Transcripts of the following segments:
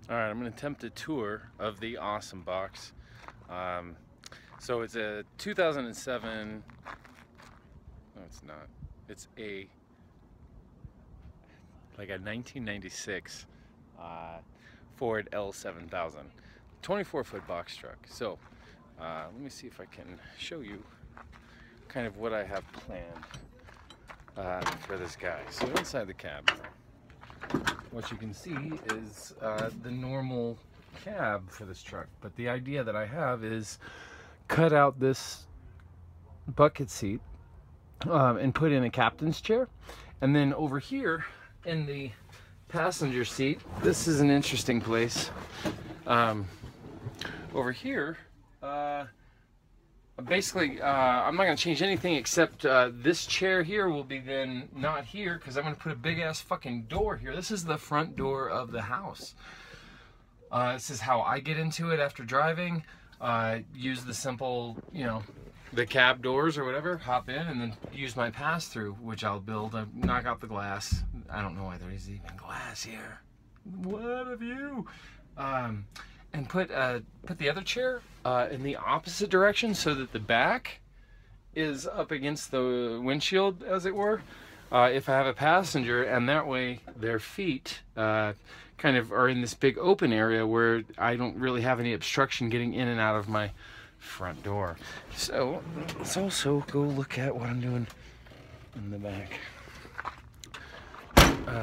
All right, I'm going to attempt a tour of the awesome box. So it's a 2007, no it's not, it's like a 1996 Ford L7000, 24-foot box truck. So let me see if I can show you kind of what I have planned for this guy. So inside the cab, what you can see is the normal cab for this truck, but the idea that I have is cut out this bucket seat and put in a captain's chair, and then over here in the passenger seat, this is an interesting place. Over here, basically, I'm not going to change anything except this chair here will be then not here because I'm going to put a big ass fucking door here. This is the front door of the house. This is how I get into it after driving. Use the simple, the cab doors or whatever, hop in and then use my pass-through, which I'll build. Knock out the glass. I don't know why there is even glass here. What of you? And put the other chair in the opposite direction so that the back is up against the windshield, as it were, if I have a passenger, and that way their feet kind of are in this big open area where I don't really have any obstruction getting in and out of my front door. So let's also go look at what I'm doing in the back.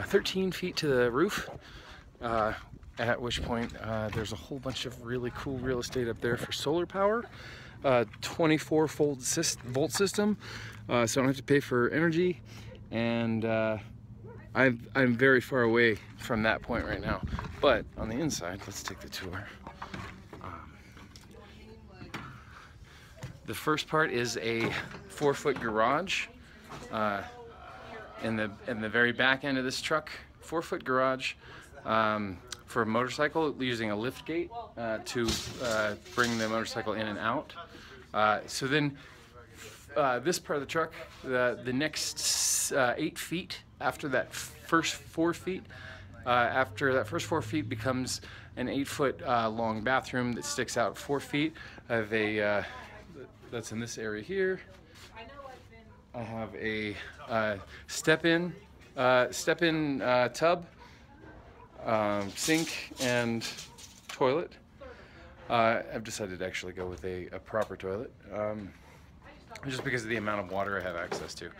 13 feet to the roof. At which point there's a whole bunch of really cool real estate up there for solar power. 24-volt system, so I don't have to pay for energy, and I'm very far away from that point right now. But on the inside, let's take the tour. The first part is a 4-foot garage in the very back end of this truck. 4-foot garage. For a motorcycle, using a lift gate to bring the motorcycle in and out. So then this part of the truck, the next 8 feet after that first 4 feet, becomes an 8-foot long bathroom that sticks out 4 feet. I have a, that's in this area here. I have a step-in tub, sink and toilet. I've decided to actually go with a proper toilet, just because of the amount of water I have access to.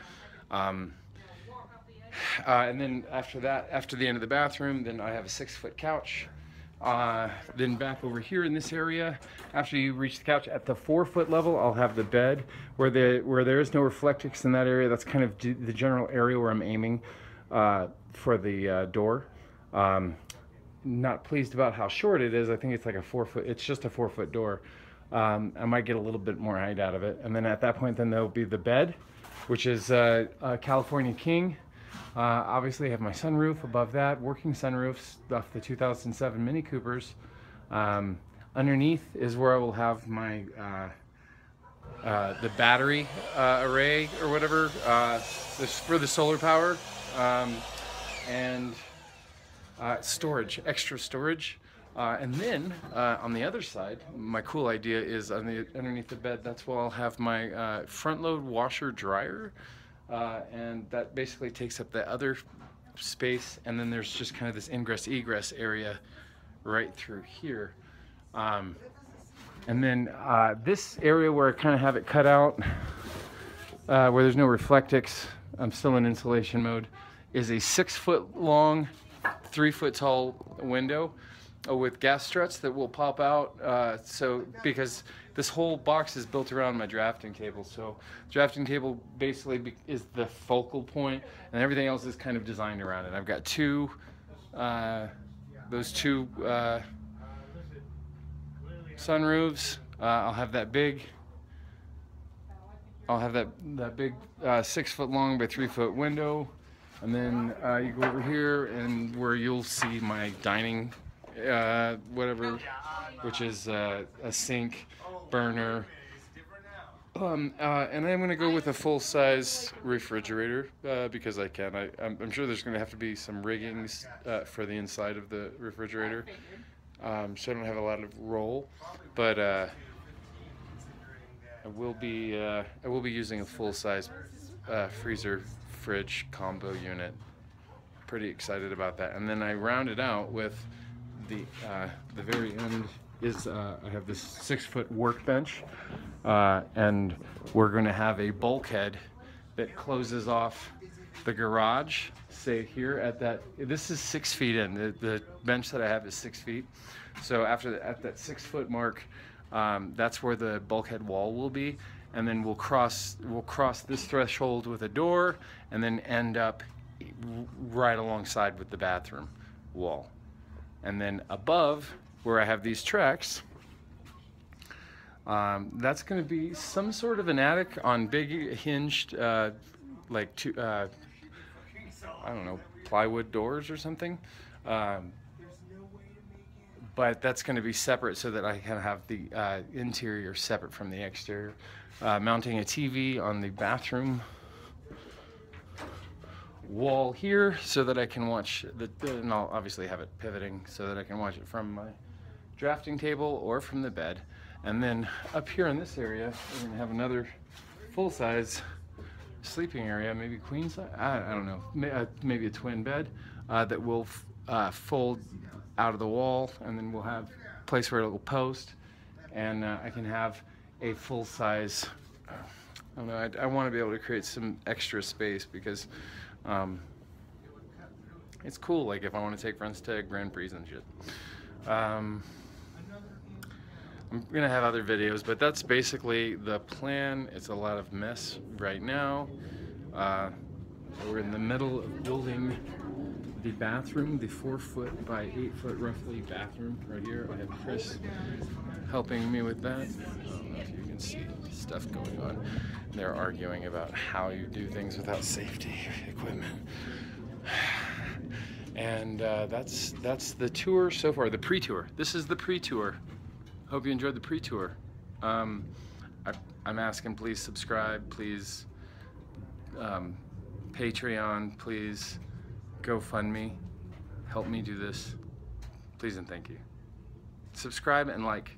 And then after that, after the end of the bathroom, then I have a 6-foot couch. Then back over here in this area, after you reach the couch at the 4-foot level, I'll have the bed where there is no reflectrix in that area. That's kind of the general area where I'm aiming for the door. Not pleased about how short it is. I think it's like a 4-foot, it's just a 4-foot door. I might get a little bit more height out of it. And then at that point, then there'll be the bed, which is a California King. Obviously I have my sunroof above that, working sunroofs off the 2007 Mini Coopers. Underneath is where I will have my the battery array or whatever, this for the solar power, and storage, extra storage. And then on the other side, my cool idea is underneath the bed, that's where I'll have my front load washer dryer. And that basically takes up the other space, and then there's just kind of this ingress egress area right through here. And then this area where I kind of have it cut out, where there's no reflectix, I'm still in insulation mode, is a 6-foot long, 3-foot tall window with gas struts that will pop out. So because this whole box is built around my drafting table, so drafting table basically is the focal point, and everything else is kind of designed around it. I've got those two sunroofs. I'll have that big 6-foot long by 3-foot window, and then you go over here and where you'll see my dining whatever, which is a sink, burner, And I'm gonna go with a full-size refrigerator because I can. I'm sure there's gonna have to be some riggings for the inside of the refrigerator, so I don't have a lot of roll. But I will be using a full-size freezer fridge combo unit. Pretty excited about that. And then I round it out with the very end is I have this 6-foot workbench, and we're going to have a bulkhead that closes off the garage. Say here at that, this is 6 feet in. The bench that I have is 6 feet. So at that 6-foot mark, that's where the bulkhead wall will be, and then we'll cross this threshold with a door, and then end up right alongside with the bathroom wall. And then above, where I have these tracks, that's going to be some sort of an attic on big hinged, like two, I don't know, plywood doors or something. But that's going to be separate so that I can have the interior separate from the exterior. Mounting a TV on the bathroom wall here so that I can watch and I'll obviously have it pivoting so that I can watch it from my drafting table or from the bed. And then up here in this area, we're going to have another full-size sleeping area, maybe queen size, I don't know, maybe a twin bed that will fold out of the wall, and then we'll have a place where it will post, and I can have a full-size, I don't know, I want to be able to create some extra space because it's cool, like if I want to take friends to Grand Prix and shit. I'm gonna have other videos, but that's basically the plan. It's a lot of mess right now. We're in the middle of building the bathroom, the 4-foot by 8-foot roughly bathroom right here. I have Chris helping me with that. I don't know if you can see stuff going on. They're arguing about how you do things without safety equipment. And that's the tour so far, the pre-tour. This is the pre-tour. Hope you enjoyed the pre-tour. I'm asking, please subscribe, please Patreon, please GoFundMe. Help me do this. Please and thank you. Subscribe and like.